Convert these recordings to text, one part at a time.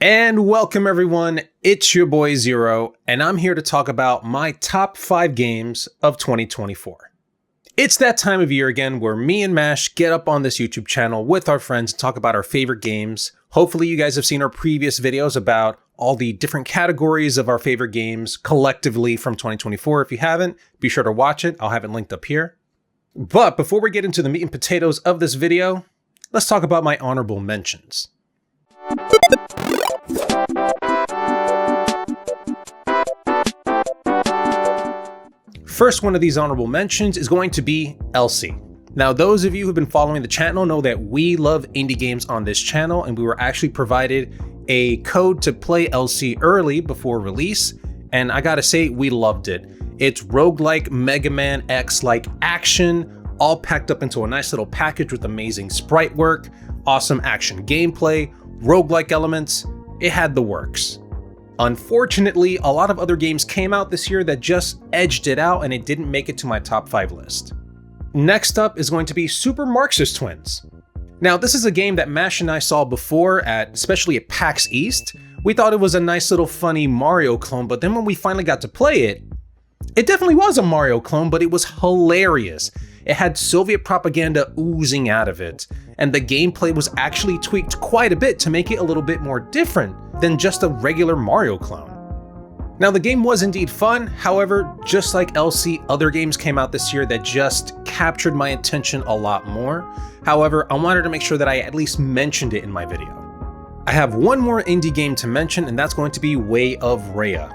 And welcome everyone, it's your boy Zero, and I'm here to talk about my top 5 games of 2024. It's that time of year again where me and Mash get up on this YouTube channel with our friends and talk about our favorite games. Hopefully you guys have seen our previous videos about all the different categories of our favorite games collectively from 2024. If you haven't, be sure to watch it. I'll have it linked up here. But before we get into the meat and potatoes of this video, let's talk about my honorable mentions. First one of these honorable mentions is going to be Elsie. Now, those of you who've been following the channel know that we love indie games on this channel, and we were actually provided a code to play Elsie early before release, and I gotta say, we loved it. It's roguelike Mega Man X-like action, all packed up into a nice little package with amazing sprite work, awesome action gameplay, roguelike elements. It had the works. Unfortunately, a lot of other games came out this year that just edged it out and it didn't make it to my top 5 list. Next up is going to be Super Marxist Twins. Now, this is a game that Mash and I saw before, especially at PAX East. We thought it was a nice little funny Mario clone, but then when we finally got to play it, it definitely was a Mario clone, but it was hilarious. It had Soviet propaganda oozing out of it, and the gameplay was actually tweaked quite a bit to make it a little bit more different than just a regular Mario clone. Now, the game was indeed fun. However, just like Elsie, other games came out this year that just captured my attention a lot more. However, I wanted to make sure that I at least mentioned it in my video. I have one more indie game to mention, and that's going to be Way of Rhea.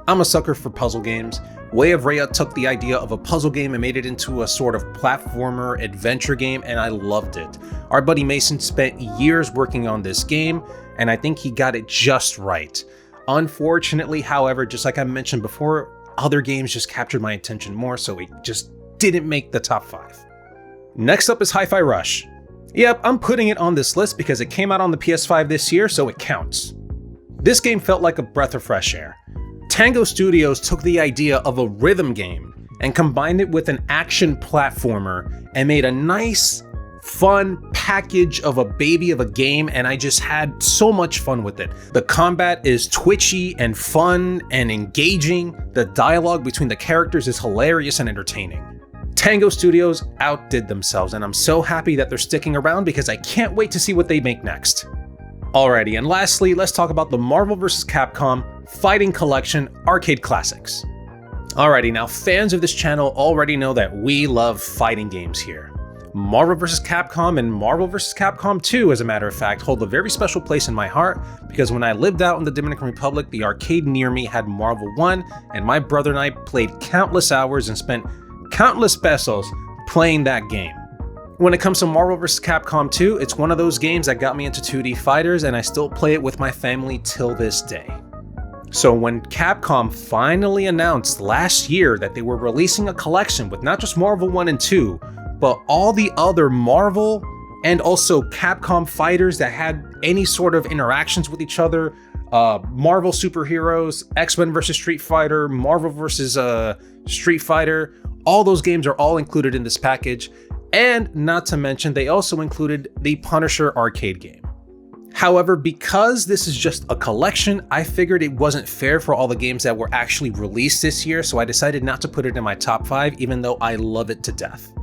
I'm a sucker for puzzle games. Way of Rhea took the idea of a puzzle game and made it into a sort of platformer adventure game, and I loved it. Our buddy Mason spent years working on this game, and I think he got it just right. Unfortunately, however, just like I mentioned before, other games just captured my attention more, so it just didn't make the top 5. Next up is Hi-Fi Rush. Yep, I'm putting it on this list because it came out on the PS5 this year, so it counts. This game felt like a breath of fresh air. Tango Studios took the idea of a rhythm game and combined it with an action platformer and made a nice, fun package of a baby of a game, and I just had so much fun with it. The combat is twitchy and fun and engaging. The dialogue between the characters is hilarious and entertaining. Tango Studios outdid themselves, and I'm so happy that they're sticking around because I can't wait to see what they make next. Alrighty, and lastly, let's talk about the Marvel vs. Capcom Fighting Collection Arcade Classics. Alrighty, now fans of this channel already know that we love fighting games here. Marvel vs. Capcom and Marvel vs. Capcom 2, as a matter of fact, hold a very special place in my heart because when I lived out in the Dominican Republic, the arcade near me had Marvel 1, and my brother and I played countless hours and spent countless pesos playing that game. When it comes to Marvel vs. Capcom 2, it's one of those games that got me into 2D fighters, and I still play it with my family till this day. So when Capcom finally announced last year that they were releasing a collection with not just Marvel 1 and 2, but all the other Marvel and also Capcom fighters that had any sort of interactions with each other, Marvel superheroes, X-Men vs. Street Fighter, Marvel vs. Street Fighter, all those games are all included in this package. And not to mention, they also included the Punisher arcade game. However, because this is just a collection, I figured it wasn't fair for all the games that were actually released this year, so I decided not to put it in my top 5, even though I love it to death.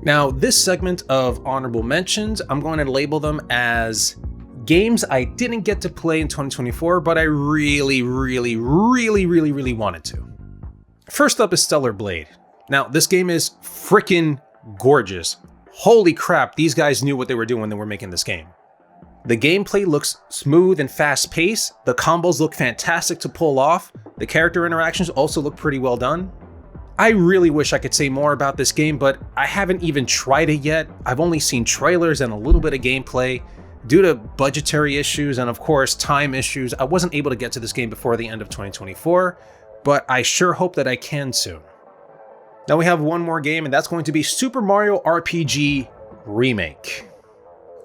Now, this segment of honorable mentions, I'm going to label them as games I didn't get to play in 2024, but I really wanted to. First up is Stellar Blade. Now, this game is freaking gorgeous. Holy crap, these guys knew what they were doing when they were making this game. The gameplay looks smooth and fast-paced, the combos look fantastic to pull off, the character interactions also look pretty well done. I really wish I could say more about this game, but I haven't even tried it yet. I've only seen trailers and a little bit of gameplay. Due to budgetary issues and of course time issues, I wasn't able to get to this game before the end of 2024, but I sure hope that I can soon. Now we have one more game, and that's going to be Super Mario RPG Remake.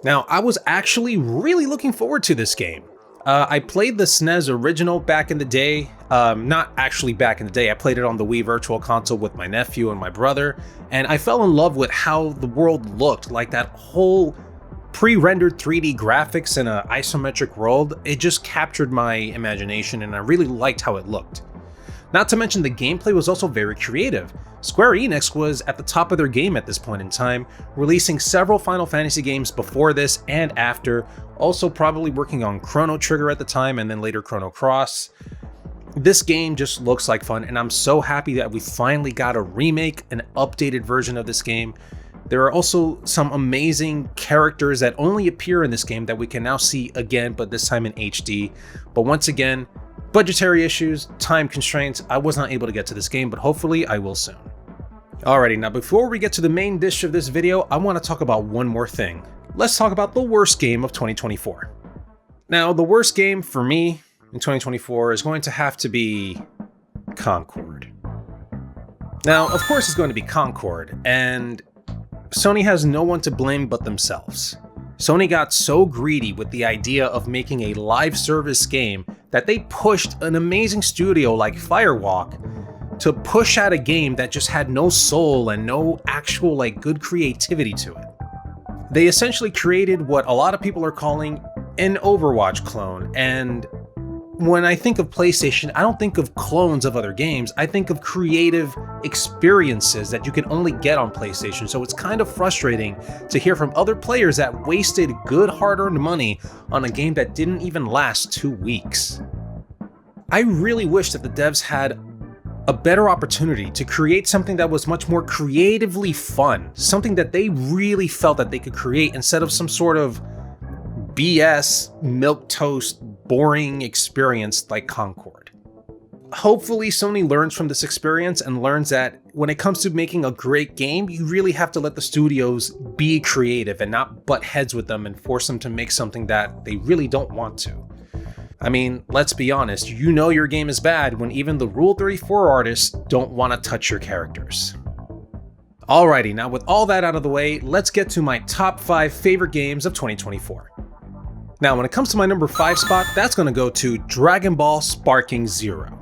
Now, I was actually really looking forward to this game. I played the SNES original back in the day. Not actually back in the day, I played it on the Wii Virtual Console with my nephew and my brother, and I fell in love with how the world looked, like that whole pre-rendered 3D graphics in an isometric world, it just captured my imagination and I really liked how it looked. Not to mention the gameplay was also very creative. Square Enix was at the top of their game at this point in time, releasing several Final Fantasy games before this and after, also probably working on Chrono Trigger at the time and then later Chrono Cross. This game just looks like fun and I'm so happy that we finally got a remake, an updated version of this game. There are also some amazing characters that only appear in this game that we can now see again, but this time in HD. But once again, budgetary issues, time constraints, I was not able to get to this game, but hopefully I will soon. Alrighty, now before we get to the main dish of this video, I want to talk about one more thing. Let's talk about the worst game of 2024. Now, the worst game for me in 2024 is going to have to be Concord. Now, of course it's going to be Concord, and Sony has no one to blame but themselves. Sony got so greedy with the idea of making a live service game that they pushed an amazing studio like Firewalk to push out a game that just had no soul and no actual good creativity to it. They essentially created what a lot of people are calling an Overwatch clone, and when I think of PlayStation, I don't think of clones of other games, I think of creative experiences that you can only get on PlayStation, so it's kind of frustrating to hear from other players that wasted good hard-earned money on a game that didn't even last 2 weeks. I really wish that the devs had a better opportunity to create something that was much more creatively fun, something that they really felt that they could create instead of some sort of BS, milquetoast, boring experience like Concord. Hopefully Sony learns from this experience and learns that when it comes to making a great game, you really have to let the studios be creative and not butt heads with them and force them to make something that they really don't want to. I mean, let's be honest, you know your game is bad when even the Rule 34 artists don't want to touch your characters. Alrighty, now with all that out of the way, let's get to my top 5 favorite games of 2024. Now, when it comes to my number 5 spot, that's going to go to Dragon Ball Sparking Zero.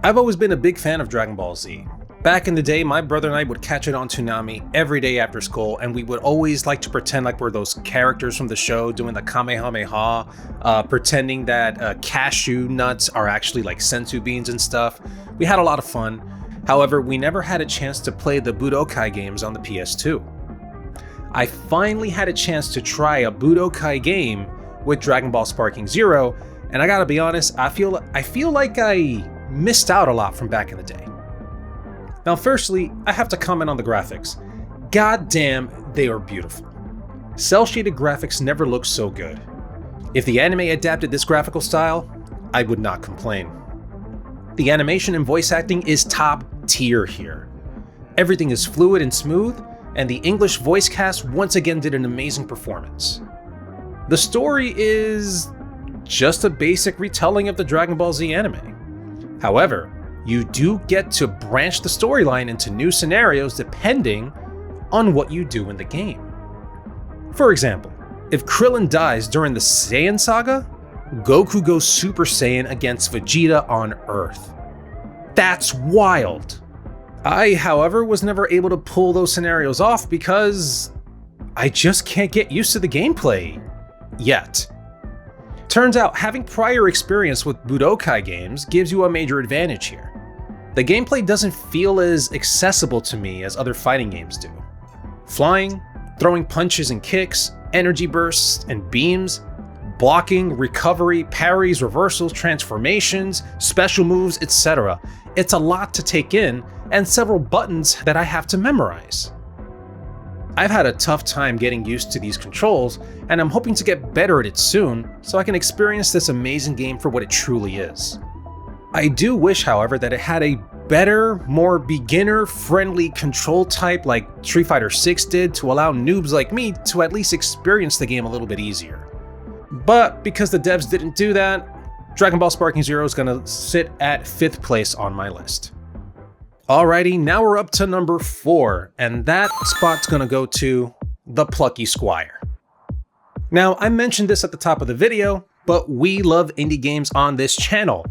I've always been a big fan of Dragon Ball Z. Back in the day, my brother and I would catch it on Toonami every day after school, and we would always like to pretend like we're those characters from the show doing the Kamehameha, pretending that cashew nuts are actually like senzu beans and stuff. We had a lot of fun. However, we never had a chance to play the Budokai games on the PS2. I finally had a chance to try a Budokai game with Dragon Ball Sparking Zero, and I gotta be honest, I feel like I missed out a lot from back in the day. Now firstly, I have to comment on the graphics. God damn, they are beautiful. Cel-shaded graphics never looked so good. If the anime adapted this graphical style, I would not complain. The animation and voice acting is top tier here. Everything is fluid and smooth, and the English voice cast once again did an amazing performance. The story is just a basic retelling of the Dragon Ball Z anime. However, you do get to branch the storyline into new scenarios depending on what you do in the game. For example, if Krillin dies during the Saiyan saga, Goku goes Super Saiyan against Vegeta on Earth. That's wild! I, however, was never able to pull those scenarios off because I just can't get used to the gameplay yet. Turns out having prior experience with Budokai games gives you a major advantage here. The gameplay doesn't feel as accessible to me as other fighting games do. Flying, throwing punches and kicks, energy bursts and beams, blocking, recovery, parries, reversals, transformations, special moves, etc. It's a lot to take in and several buttons that I have to memorize. I've had a tough time getting used to these controls, and I'm hoping to get better at it soon so I can experience this amazing game for what it truly is. I do wish, however, that it had a better, more beginner-friendly control type like Street Fighter VI did to allow noobs like me to at least experience the game a little bit easier. But because the devs didn't do that, Dragon Ball Sparking Zero is gonna sit at 5th place on my list. Alrighty, now we're up to number 4, and that spot's gonna go to the Plucky Squire. Now, I mentioned this at the top of the video, but we love indie games on this channel.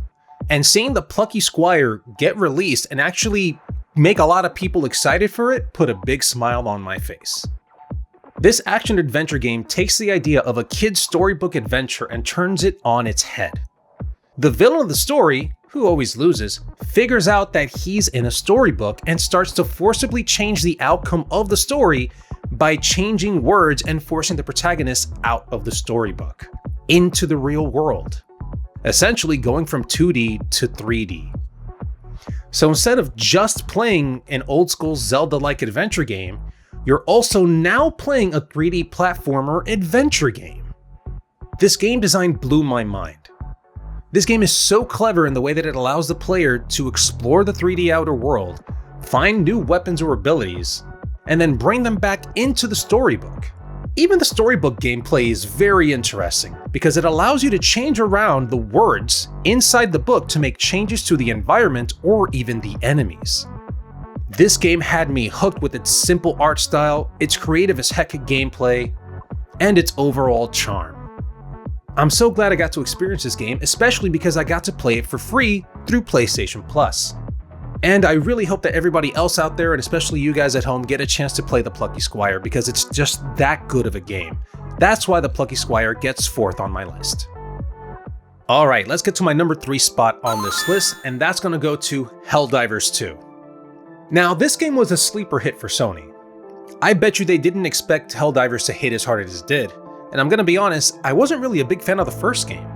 And seeing the Plucky Squire get released and actually make a lot of people excited for it put a big smile on my face. This action-adventure game takes the idea of a kid's storybook adventure and turns it on its head. The villain of the story, who always loses, figures out that he's in a storybook and starts to forcibly change the outcome of the story by changing words and forcing the protagonist out of the storybook into the real world, essentially going from 2D to 3D. So instead of just playing an old school Zelda-like adventure game, you're also now playing a 3D platformer adventure game. This game design blew my mind. This game is so clever in the way that it allows the player to explore the 3D outer world, find new weapons or abilities, and then bring them back into the storybook. Even the storybook gameplay is very interesting because it allows you to change around the words inside the book to make changes to the environment or even the enemies. This game had me hooked with its simple art style, its creative as heck gameplay, and its overall charm. I'm so glad I got to experience this game, especially because I got to play it for free through PlayStation Plus. And I really hope that everybody else out there, and especially you guys at home, get a chance to play the Plucky Squire because it's just that good of a game. That's why the Plucky Squire gets 4th on my list. Alright, let's get to my number 3 spot on this list, and that's going to go to Helldivers 2. Now, this game was a sleeper hit for Sony. I bet you they didn't expect Helldivers to hit as hard as it did, and I'm going to be honest, I wasn't really a big fan of the first game.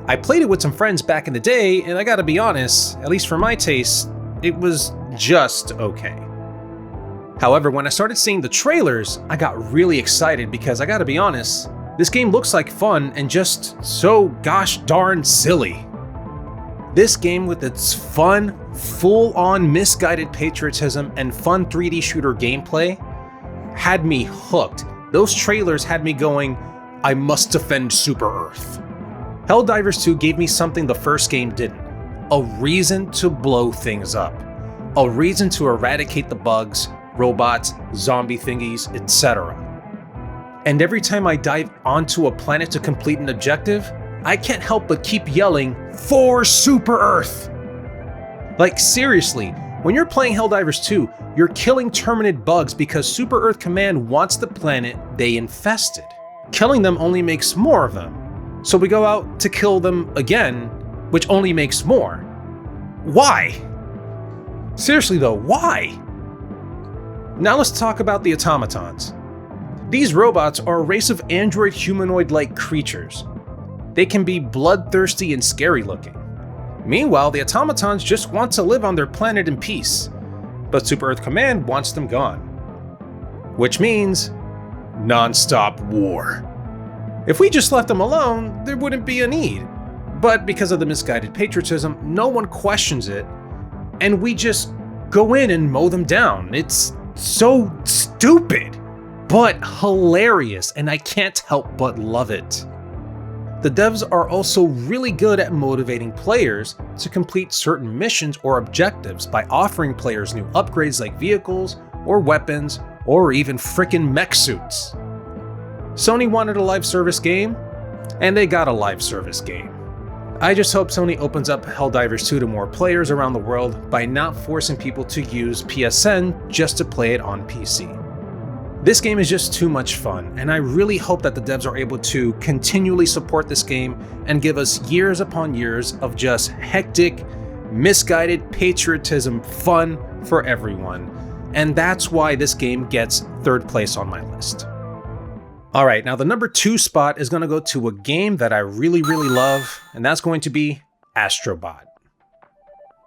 I played it with some friends back in the day, and I gotta be honest, at least for my taste, it was just okay. However, when I started seeing the trailers, I got really excited because I gotta be honest, this game looks like fun and just so gosh darn silly. This game with its fun, full-on misguided patriotism and fun 3D shooter gameplay had me hooked. Those trailers had me going, I must defend Super Earth. Helldivers 2 gave me something the first game didn't. A reason to blow things up. A reason to eradicate the bugs, robots, zombie thingies, etc. And every time I dive onto a planet to complete an objective, I can't help but keep yelling, "For Super Earth!" Like seriously, when you're playing Helldivers 2, you're killing Terminid bugs because Super Earth Command wants the planet they infested. Killing them only makes more of them. So we go out to kill them again, which only makes more. Why? Seriously though, why? Now let's talk about the automatons. These robots are a race of android humanoid-like creatures. They can be bloodthirsty and scary looking. Meanwhile, the automatons just want to live on their planet in peace, but Super Earth Command wants them gone. Which means non-stop war. If we just left them alone, there wouldn't be a need. But because of the misguided patriotism, no one questions it, and we just go in and mow them down. It's so stupid, but hilarious, and I can't help but love it. The devs are also really good at motivating players to complete certain missions or objectives by offering players new upgrades like vehicles, or weapons, or even frickin' mech suits. Sony wanted a live service game, and they got a live service game. I just hope Sony opens up Helldivers 2 to more players around the world by not forcing people to use PSN just to play it on PC. This game is just too much fun, and I really hope that the devs are able to continually support this game and give us years upon years of just hectic, misguided patriotism fun for everyone. And that's why this game gets 3rd place on my list. Alright, now the number 2 spot is going to go to a game that I really love, and that's going to be Astrobot.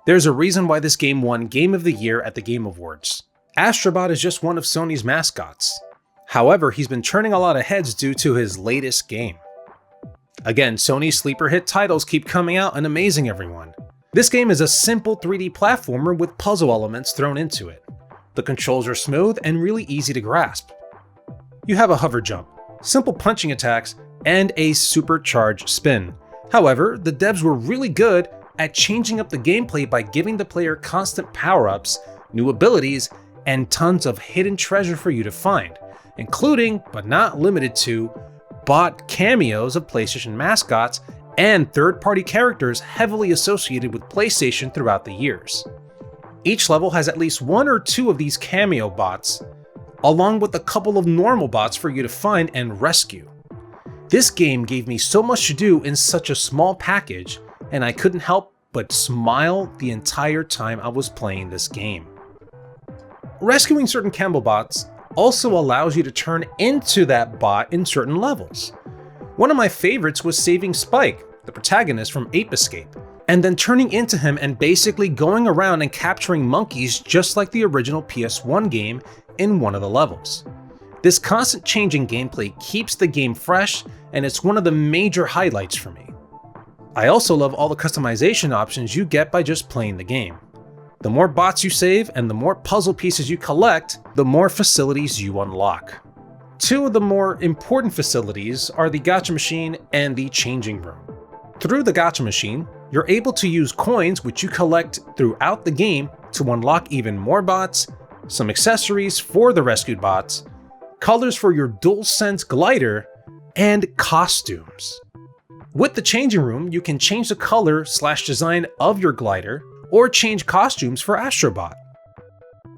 There's a reason why this game won Game of the Year at the Game Awards. Astrobot is just one of Sony's mascots. However, he's been turning a lot of heads due to his latest game. Again, Sony's sleeper hit titles keep coming out and amazing everyone. This game is a simple 3D platformer with puzzle elements thrown into it. The controls are smooth and really easy to grasp. You have a hover jump, simple punching attacks, and a supercharged spin. However, the devs were really good at changing up the gameplay by giving the player constant power-ups, new abilities, and tons of hidden treasure for you to find, including, but not limited to, bot cameos of PlayStation mascots and third-party characters heavily associated with PlayStation throughout the years. Each level has at least 1 or 2 of these cameo bots, along with a couple of normal bots for you to find and rescue. This game gave me so much to do in such a small package, and I couldn't help but smile the entire time I was playing this game. Rescuing certain Campbell bots also allows you to turn into that bot in certain levels. One of my favorites was saving Spike, the protagonist from Ape Escape, and then turning into him and basically going around and capturing monkeys just like the original PS1 game in one of the levels. This constant change in gameplay keeps the game fresh, and it's one of the major highlights for me. I also love all the customization options you get by just playing the game. The more bots you save and the more puzzle pieces you collect, the more facilities you unlock. Two of the more important facilities are the gacha machine and the changing room. Through the gacha machine, you're able to use coins which you collect throughout the game to unlock even more bots, some accessories for the rescued bots, colors for your DualSense glider, and costumes. With the changing room, you can change the color/design of your glider, or change costumes for Astrobot.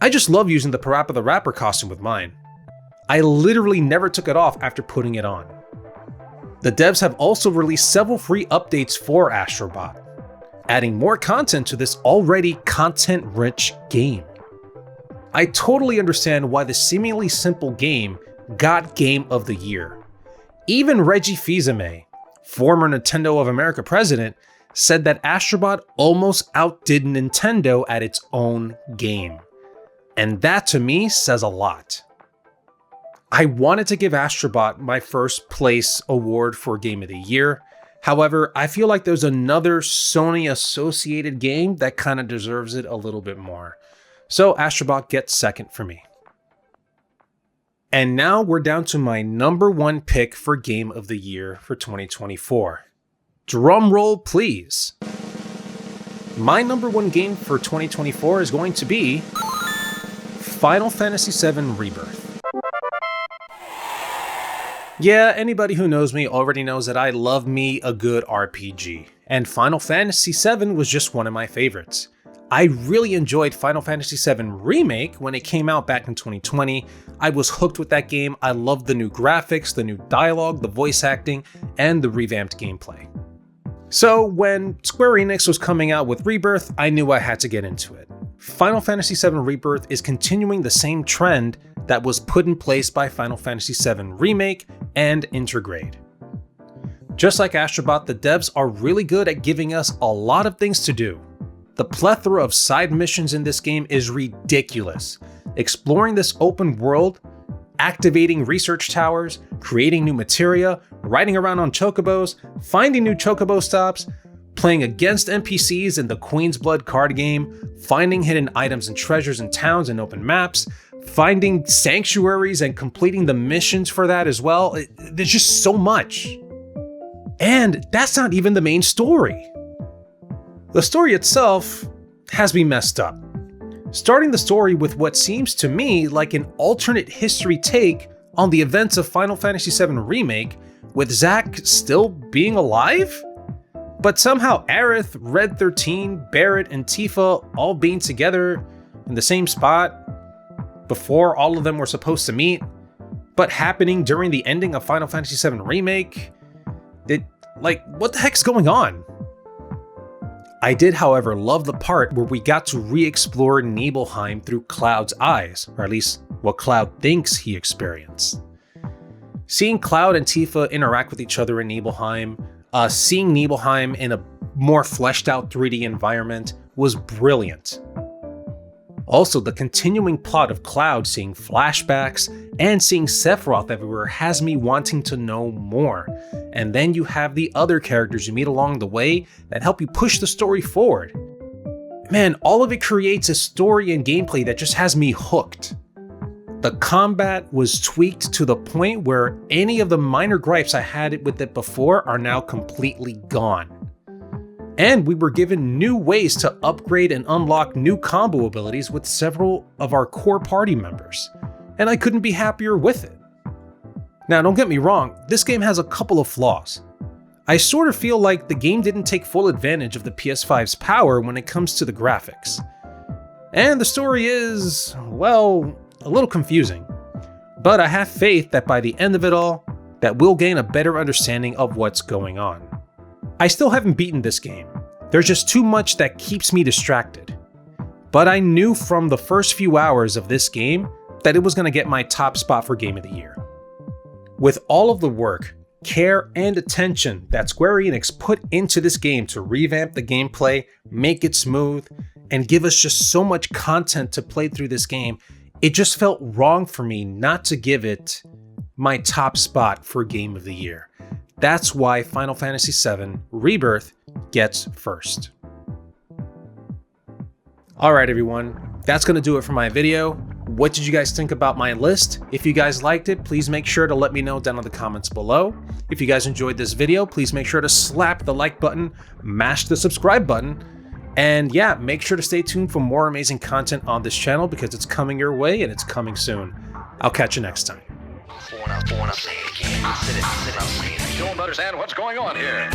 I just love using the Parappa the Rapper costume with mine. I literally never took it off after putting it on. The devs have also released several free updates for Astrobot, adding more content to this already content-rich game. I totally understand why the seemingly simple game got Game of the Year. Even Reggie Fils-Aimé, former Nintendo of America president, said that Astrobot almost outdid Nintendo at its own game. And that to me says a lot. I wanted to give Astrobot my first place award for Game of the Year. However, I feel like there's another Sony associated game that kind of deserves it a little bit more. So Astrobot gets second for me. And now we're down to my number one pick for Game of the Year for 2024. Drum roll, please. My number one game for 2024 is going to be Final Fantasy VII Rebirth. Yeah, anybody who knows me already knows that I love me a good RPG, and Final Fantasy VII was just one of my favorites. I really enjoyed Final Fantasy VII Remake when it came out back in 2020. I was hooked with that game. I loved the new graphics, the new dialogue, the voice acting, and the revamped gameplay. So when Square Enix was coming out with Rebirth, I knew I had to get into it. Final Fantasy VII Rebirth is continuing the same trend that was put in place by Final Fantasy VII Remake and Intergrade. Just like Astrobot, the devs are really good at giving us a lot of things to do. The plethora of side missions in this game is ridiculous. Exploring this open world, activating research towers, creating new materia, riding around on chocobos, finding new chocobo stops, playing against NPCs in the Queen's Blood card game, finding hidden items and treasures in towns and open maps, finding sanctuaries and completing the missions for that as well. There's just so much. And that's not even the main story. The story itself has me messed up. Starting the story with what seems to me like an alternate history take on the events of Final Fantasy VII Remake, with Zack still being alive? But somehow Aerith, Red 13, Barret, and Tifa all being together in the same spot before all of them were supposed to meet, but happening during the ending of Final Fantasy VII Remake? What the heck's going on? I did, however, love the part where we got to re-explore Nibelheim through Cloud's eyes, or at least what Cloud thinks he experienced. Seeing Cloud and Tifa interact with each other in Nibelheim, seeing Nibelheim in a more fleshed out 3D environment was brilliant. Also, the continuing plot of Cloud seeing flashbacks and seeing Sephiroth everywhere has me wanting to know more. And then you have the other characters you meet along the way that help you push the story forward. Man, all of it creates a story and gameplay that just has me hooked. The combat was tweaked to the point where any of the minor gripes I had with it before are now completely gone. And we were given new ways to upgrade and unlock new combo abilities with several of our core party members, and I couldn't be happier with it. Now, don't get me wrong, this game has a couple of flaws. I sort of feel like the game didn't take full advantage of the PS5's power when it comes to the graphics. And the story is, well, a little confusing. But I have faith that by the end of it all, that we'll gain a better understanding of what's going on. I still haven't beaten this game. There's just too much that keeps me distracted. But I knew from the first few hours of this game that it was going to get my top spot for Game of the Year. With all of the work, care, and attention that Square Enix put into this game to revamp the gameplay, make it smooth, and give us just so much content to play through this game, it just felt wrong for me not to give it my top spot for Game of the Year. That's why Final Fantasy VII Rebirth gets first. Alright everyone, that's going to do it for my video. What did you guys think about my list? If you guys liked it, please make sure to let me know down in the comments below. If you guys enjoyed this video, please make sure to slap the like button, mash the subscribe button, and yeah, make sure to stay tuned for more amazing content on this channel because it's coming your way and it's coming soon. I'll catch you next time. You don't understand what's going on here.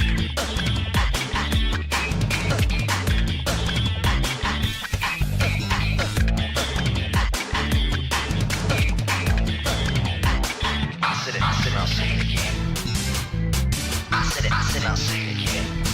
I'll say it again.